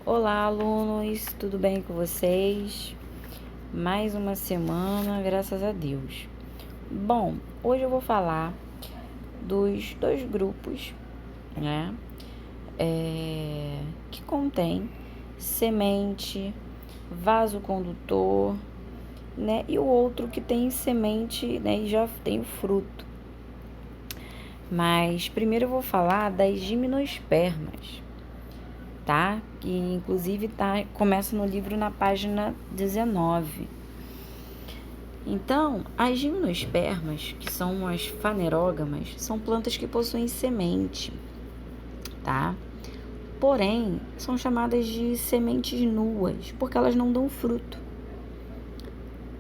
Olá, alunos, tudo bem com vocês? Mais uma semana, graças a Deus. Bom, hoje eu vou falar dos dois grupos, né? Que contém semente, vaso condutor, né? E o outro que tem semente, né? E já tem o fruto. Mas primeiro eu vou falar das gimnospermas, tá? Que inclusive começa no livro na página 19. Então, as gimnospermas, que são as fanerógamas, são plantas que possuem semente, tá? Porém, são chamadas de sementes nuas, porque elas não dão fruto.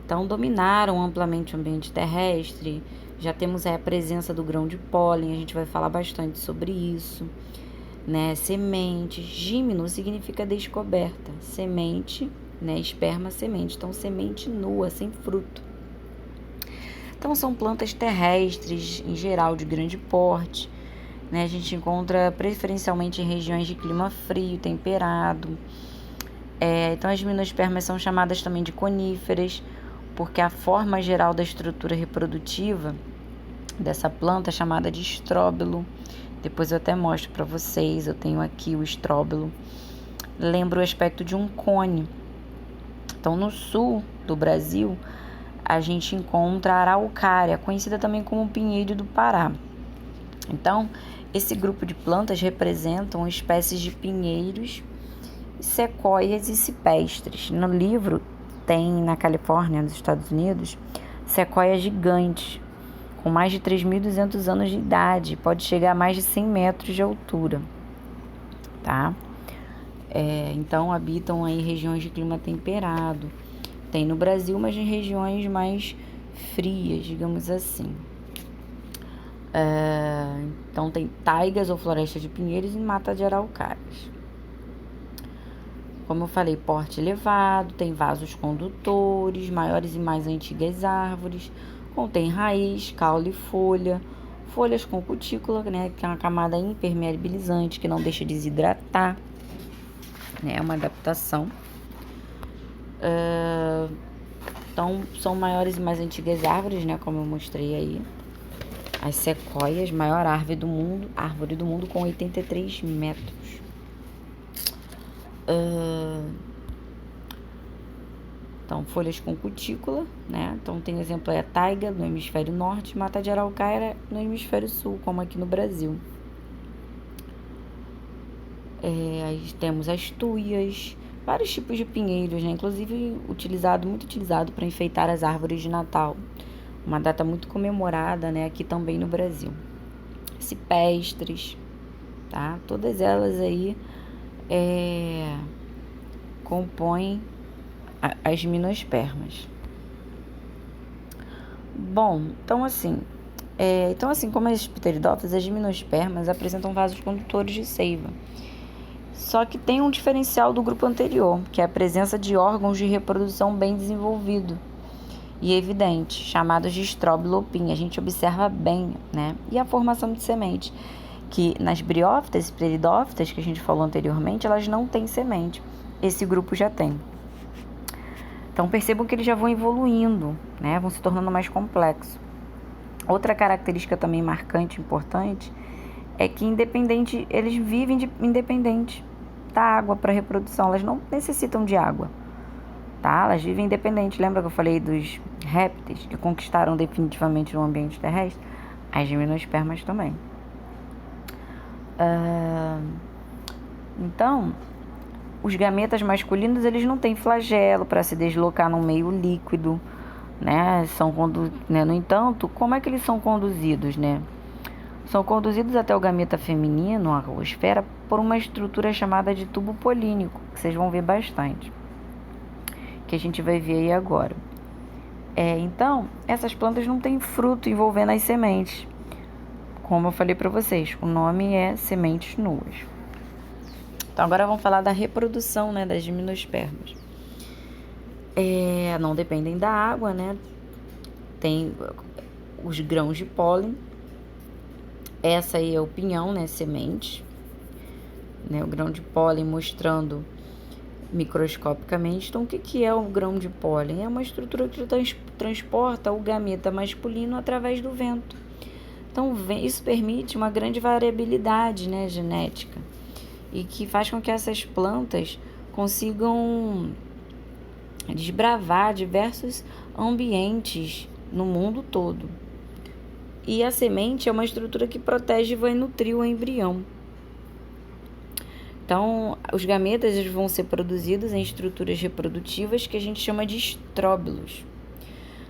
Então, dominaram amplamente o ambiente terrestre. Já temos a presença do grão de pólen, a gente vai falar bastante sobre isso, né? Semente, gímeno significa descoberta, semente, né? Esperma, semente. Então, semente nua, sem fruto. Então, são plantas terrestres, em geral, de grande porte, né? A gente encontra preferencialmente em regiões de clima frio, temperado. Então, as gimnospermas são chamadas também de coníferas, porque a forma geral da estrutura reprodutiva dessa planta é chamada de estróbilo. Depois eu até mostro para vocês, eu tenho aqui o estróbilo. Lembra o aspecto de um cone. Então, no sul do Brasil, a gente encontra a araucária, conhecida também como pinheiro do Pará. Então, esse grupo de plantas representam espécies de pinheiros, sequoias e cipestres. No livro tem, na Califórnia, nos Estados Unidos, sequoias gigantes, com mais de 3.200 anos de idade, pode chegar a mais de 100 metros de altura, tá? Então, habitam aí regiões de clima temperado. Tem no Brasil, mas em regiões mais frias, digamos assim. Então, tem taigas ou florestas de pinheiros e mata de araucárias. Como eu falei, porte elevado, tem vasos condutores, maiores e mais antigas árvores, contém raiz, caule e folha, folhas com cutícula, né, que é uma camada impermeabilizante que não deixa desidratar, né, é uma adaptação. Então, são maiores e mais antigas árvores, né, como eu mostrei aí. As sequoias, maior árvore do mundo com 83 metros. Então, folhas com cutícula, né? Então, tem exemplo aí a taiga no hemisfério norte, mata de araucária no hemisfério sul, como aqui no Brasil. Aí temos as tuias, vários tipos de pinheiros, né? Inclusive muito utilizado para enfeitar as árvores de Natal. Uma data muito comemorada, né? Aqui também no Brasil. Cipestres, tá? Todas elas aí compõem as gimnospermas. Bom, então assim, como as pteridófitas, as gimnospermas apresentam vasos condutores de seiva. Só que tem um diferencial do grupo anterior, que é a presença de órgãos de reprodução bem desenvolvido e evidente, chamados de estróbilo ou pinha. A gente observa bem, né? E a formação de semente, que nas briófitas e pteridófitas, que a gente falou anteriormente, elas não têm semente. Esse grupo já tem. Então, percebam que eles já vão evoluindo, né? Vão se tornando mais complexos. Outra característica também marcante, importante, é que eles vivem independente da água para reprodução. Elas não necessitam de água, tá? Elas vivem independente. Lembra que eu falei dos répteis que conquistaram definitivamente o ambiente terrestre? As gimnospermas também. Então, os gametas masculinos, eles não têm flagelo para se deslocar num meio líquido, né? No entanto, como é que eles são conduzidos, né? São conduzidos até o gameta feminino, a esfera, por uma estrutura chamada de tubo polínico, que vocês vão ver bastante, que a gente vai ver aí agora. Então, essas plantas não têm fruto envolvendo as sementes. Como eu falei para vocês, o nome é sementes nuas. Então, agora vamos falar da reprodução, né, das gimnospermas. Não dependem da água, né? Tem os grãos de pólen. Essa aí é o pinhão, né, semente. Né, o grão de pólen mostrando microscopicamente. Então, o que é o grão de pólen? É uma estrutura que transporta o gameta masculino através do vento. Então, isso permite uma grande variabilidade, né, genética, e que faz com que essas plantas consigam desbravar diversos ambientes no mundo todo. E a semente é uma estrutura que protege e vai nutrir o embrião. Então, os gametas eles vão ser produzidos em estruturas reprodutivas que a gente chama de estróbilos,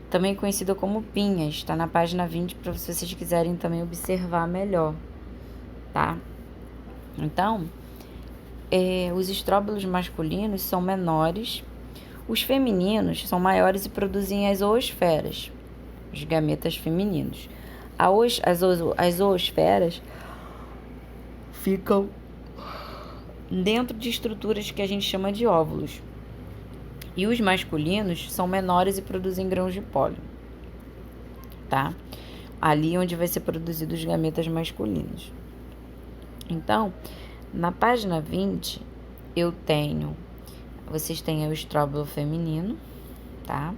também conhecida como pinhas. Está na página 20 para se vocês quiserem também observar melhor, tá? Então, os estróbilos masculinos são menores, os femininos são maiores e produzem as zoosferas, os gametas femininos. As zoosferas ficam dentro de estruturas que a gente chama de óvulos. E os masculinos são menores e produzem grãos de pólen, tá? Ali onde vai ser produzido os gametas masculinos. Então, na página 20, vocês têm o estróbilo feminino, tá?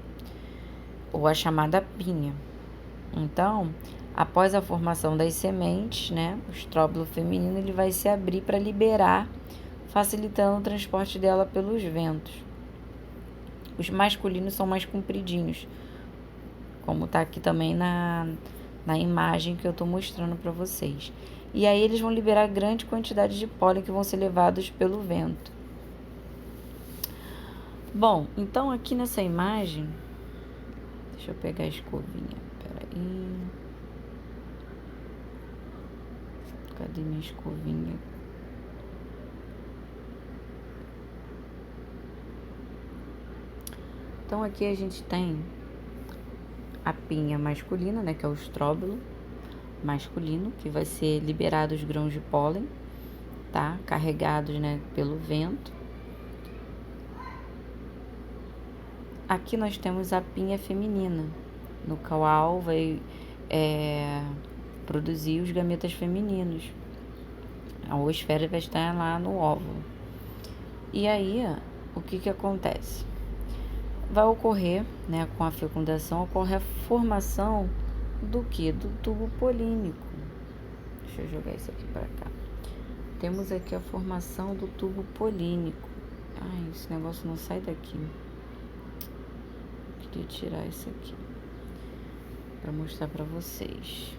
Ou a chamada pinha. Então, após a formação das sementes, né, o estróbilo feminino ele vai se abrir para liberar, facilitando o transporte dela pelos ventos. Os masculinos são mais compridinhos, como está aqui também na imagem que eu estou mostrando para vocês. E aí eles vão liberar grande quantidade de pólen que vão ser levados pelo vento. Bom, então aqui nessa imagem, deixa eu pegar a escovinha, peraí. Cadê minha escovinha? Então aqui a gente tem a pinha masculina, né, que é o estróbilo masculino, que vai ser liberado os grãos de pólen, tá? Carregados, né, pelo vento. Aqui nós temos a pinha feminina, no qual vai produzir os gametas femininos. A oosfera vai estar lá no óvulo. E aí, o que acontece? Vai ocorrer, né, com a fecundação, ocorre a formação do que? Do tubo polínico. Deixa eu jogar isso aqui para cá. Temos aqui a formação do tubo polínico. Ai, esse negócio não sai daqui. Queria tirar isso aqui para mostrar para vocês.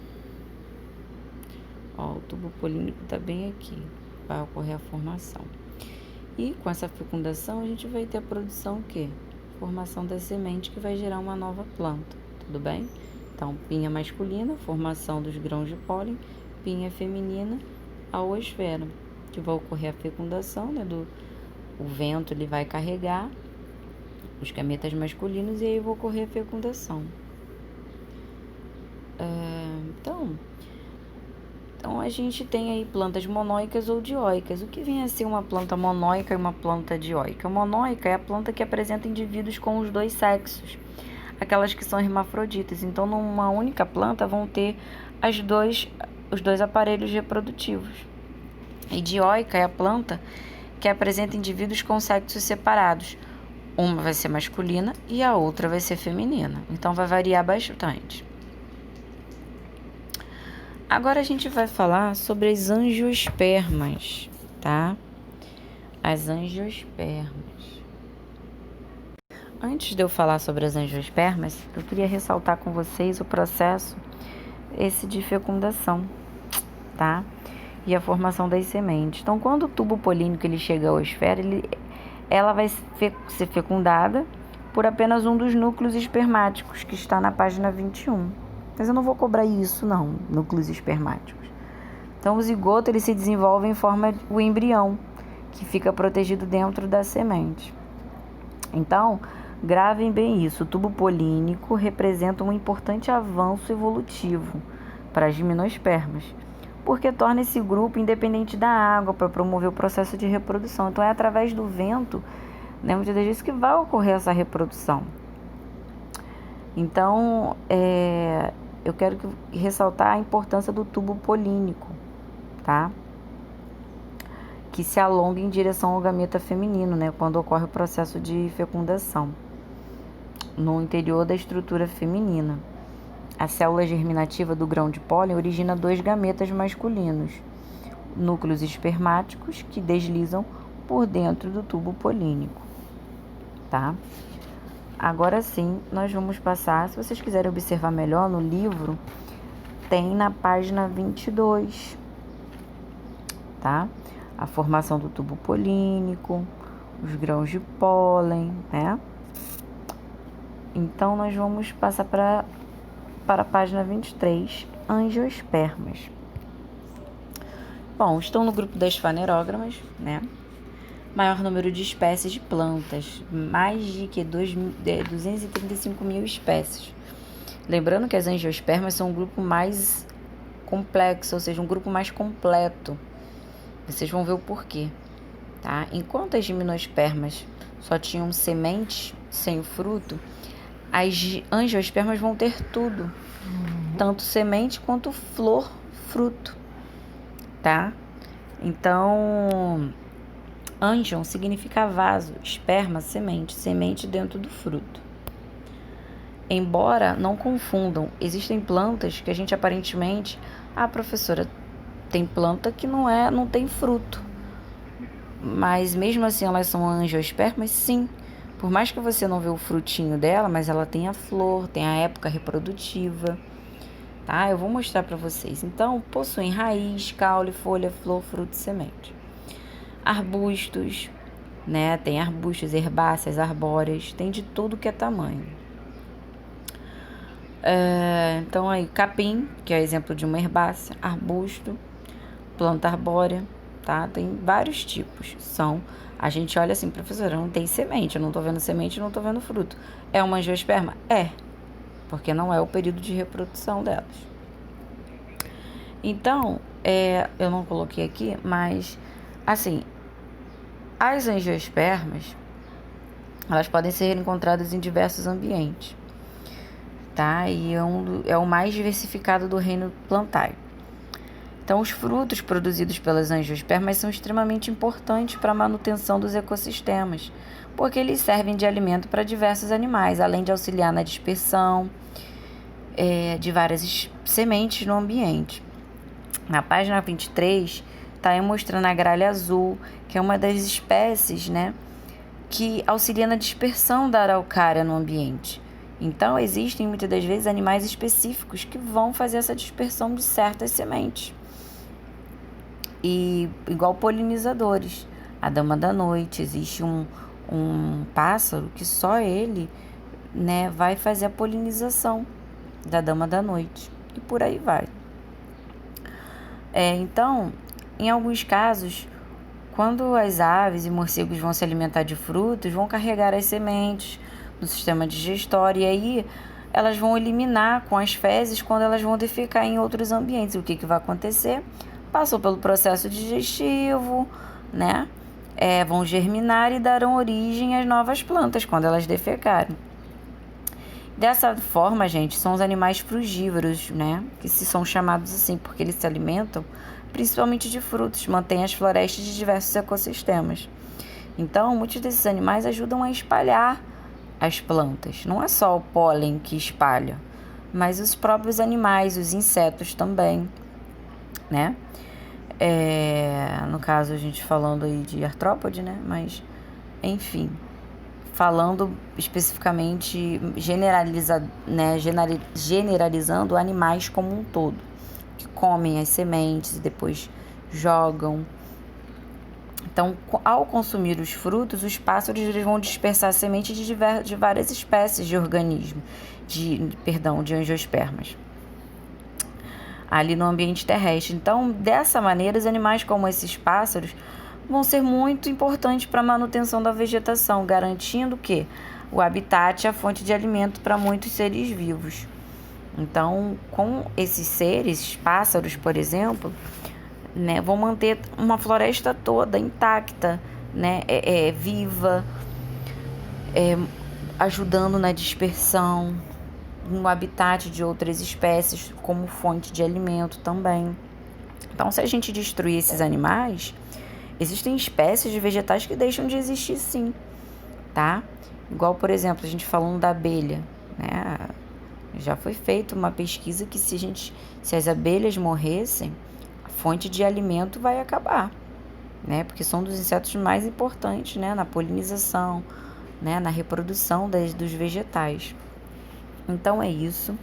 Ó, o tubo polínico tá bem aqui. Vai ocorrer a formação. E com essa fecundação a gente vai ter a produção o quê? Formação da semente que vai gerar uma nova planta, tudo bem? Então, pinha masculina, formação dos grãos de pólen, pinha feminina, a oosfera, que vai ocorrer a fecundação, né, o vento ele vai carregar os gametas masculinos e aí vai ocorrer a fecundação. Então, a gente tem aí plantas monóicas ou dioicas. O que vem a ser uma planta monóica e uma planta dioica? A monóica é a planta que apresenta indivíduos com os dois sexos, aquelas que são hermafroditas. Então, numa única planta vão ter os dois aparelhos reprodutivos. E dioica é a planta que apresenta indivíduos com sexos separados. Uma vai ser masculina e a outra vai ser feminina. Então, vai variar bastante. Agora a gente vai falar sobre as angiospermas, tá? As angiospermas. Antes de eu falar sobre as angiospermas, eu queria ressaltar com vocês o processo de fecundação, tá? E a formação das sementes. Então, quando o tubo polínico ele chega à oosfera, ela vai ser fecundada por apenas um dos núcleos espermáticos, que está na página 21. Mas eu não vou cobrar isso, não, núcleos espermáticos. Então, o zigoto ele se desenvolve em forma de o embrião, que fica protegido dentro da semente. Então, gravem bem isso. O tubo polínico representa um importante avanço evolutivo para as gimnospermas, porque torna esse grupo independente da água para promover o processo de reprodução. Então, é através do vento, né, muitas vezes, que vai ocorrer essa reprodução. Então, eu quero ressaltar a importância do tubo polínico, tá? que se alonga em direção ao gameta feminino, né, quando ocorre o processo de fecundação no interior da estrutura feminina. A célula germinativa do grão de pólen origina 2 gametas masculinos, núcleos espermáticos que deslizam por dentro do tubo polínico, tá? Agora sim, nós vamos passar, se vocês quiserem observar melhor no livro, tem na página 22, tá? A formação do tubo polínico, os grãos de pólen, né? Então, nós vamos passar para a página 23, angiospermas. Bom, estão no grupo das fanerógamas, né? Maior número de espécies de plantas, mais de 235 mil espécies. Lembrando que as angiospermas são um grupo mais complexo, ou seja, um grupo mais completo. Vocês vão ver o porquê, tá? Enquanto as gimnospermas só tinham sementes sem o fruto, as angiospermas vão ter tudo, tanto semente quanto flor, fruto, tá? Então, angion significa vaso, esperma, semente, semente dentro do fruto. Embora não confundam, existem plantas que a gente aparentemente, professora, tem planta que não tem fruto, mas mesmo assim elas são angiospermas, sim. Por mais que você não vê o frutinho dela, mas ela tem a flor, tem a época reprodutiva, tá? Eu vou mostrar para vocês. Então, possuem raiz, caule, folha, flor, fruto e semente. Arbustos, né? Tem arbustos, herbáceas, arbóreas, tem de tudo que é tamanho. Então, aí, capim, que é exemplo de uma herbácea, arbusto, planta arbórea, tá? Tem vários tipos. A gente olha assim, professora, não tem semente, eu não tô vendo semente, não tô vendo fruto. É uma angiosperma? É, porque não é o período de reprodução delas. Então, eu não coloquei aqui, mas, assim, as angiospermas, elas podem ser encontradas em diversos ambientes, tá? E é o mais diversificado do reino plantário. Então, os frutos produzidos pelas angiospermas são extremamente importantes para a manutenção dos ecossistemas, porque eles servem de alimento para diversos animais, além de auxiliar na dispersão de várias sementes no ambiente. Na página 23, está mostrando a gralha azul, que é uma das espécies, né, que auxilia na dispersão da araucária no ambiente. Então, existem muitas das vezes animais específicos que vão fazer essa dispersão de certas sementes. E igual polinizadores, a dama da noite, existe um pássaro que só ele, né, vai fazer a polinização da dama da noite, e por aí vai. Então, em alguns casos, quando as aves e morcegos vão se alimentar de frutos, vão carregar as sementes no sistema digestório, e aí elas vão eliminar com as fezes quando elas vão defecar em outros ambientes. O que vai acontecer? Passou pelo processo digestivo, né? Vão germinar e darão origem às novas plantas quando elas defecarem. Dessa forma, gente, são os animais frugívoros, né? Que se são chamados assim porque eles se alimentam principalmente de frutos, mantêm as florestas de diversos ecossistemas. Então, muitos desses animais ajudam a espalhar as plantas. Não é só o pólen que espalha, mas os próprios animais, os insetos também, né? No caso, a gente falando aí de artrópode, né? Mas, enfim, falando especificamente, generalizando animais como um todo, que comem as sementes e depois jogam. Então, ao consumir os frutos, os pássaros eles vão dispersar sementes de várias espécies de organismos, de angiospermas, ali no ambiente terrestre. Então, dessa maneira, os animais como esses pássaros vão ser muito importantes para a manutenção da vegetação, garantindo que o habitat é a fonte de alimento para muitos seres vivos. Então, com esses seres, pássaros, por exemplo, né, vão manter uma floresta toda intacta, né, viva, ajudando na dispersão, no habitat de outras espécies, como fonte de alimento também. Então, se a gente destruir esses animais, existem espécies de vegetais que deixam de existir sim, tá? Igual, por exemplo, a gente falando da abelha, né? Já foi feita uma pesquisa que se as abelhas morressem, a fonte de alimento vai acabar, né? Porque são dos insetos mais importantes, né? Na polinização, né? Na reprodução dos vegetais. Então é isso.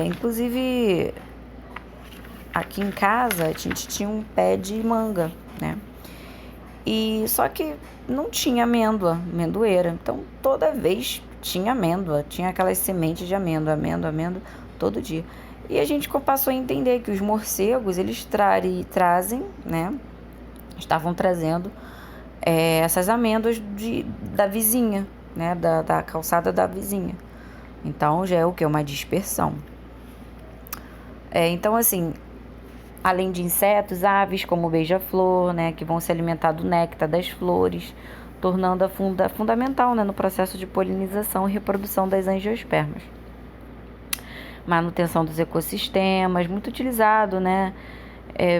Inclusive, aqui em casa a gente tinha um pé de manga, né? E só que não tinha amendoeira. Então toda vez tinha amêndoa, tinha aquelas sementes de amêndoa, todo dia. E a gente passou a entender que os morcegos, eles trazem, né? Estavam trazendo essas amêndoas da vizinha, né? Da calçada da vizinha. Então já é o que? Uma dispersão. Então, assim, além de insetos, aves como o beija-flor, né, que vão se alimentar do néctar das flores, tornando fundamental, né, no processo de polinização e reprodução das angiospermas. Manutenção dos ecossistemas, muito utilizado, né,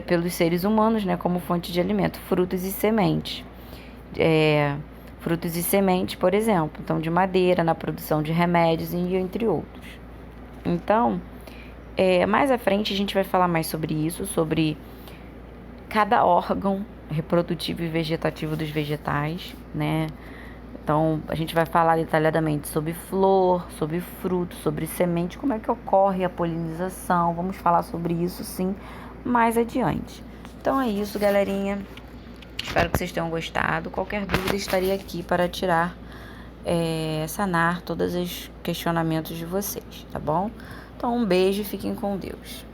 pelos seres humanos, né, como fonte de alimento, frutos e sementes. Frutos e sementes, por exemplo, então de madeira, na produção de remédios e entre outros. Então, mais à frente a gente vai falar mais sobre isso, sobre cada órgão reprodutivo e vegetativo dos vegetais, né? Então, a gente vai falar detalhadamente sobre flor, sobre fruto, sobre semente, como é que ocorre a polinização. Vamos falar sobre isso, sim, mais adiante. Então, é isso, galerinha. Espero que vocês tenham gostado. Qualquer dúvida, estaria aqui para tirar, sanar todos os questionamentos de vocês, tá bom? Então, um beijo e fiquem com Deus.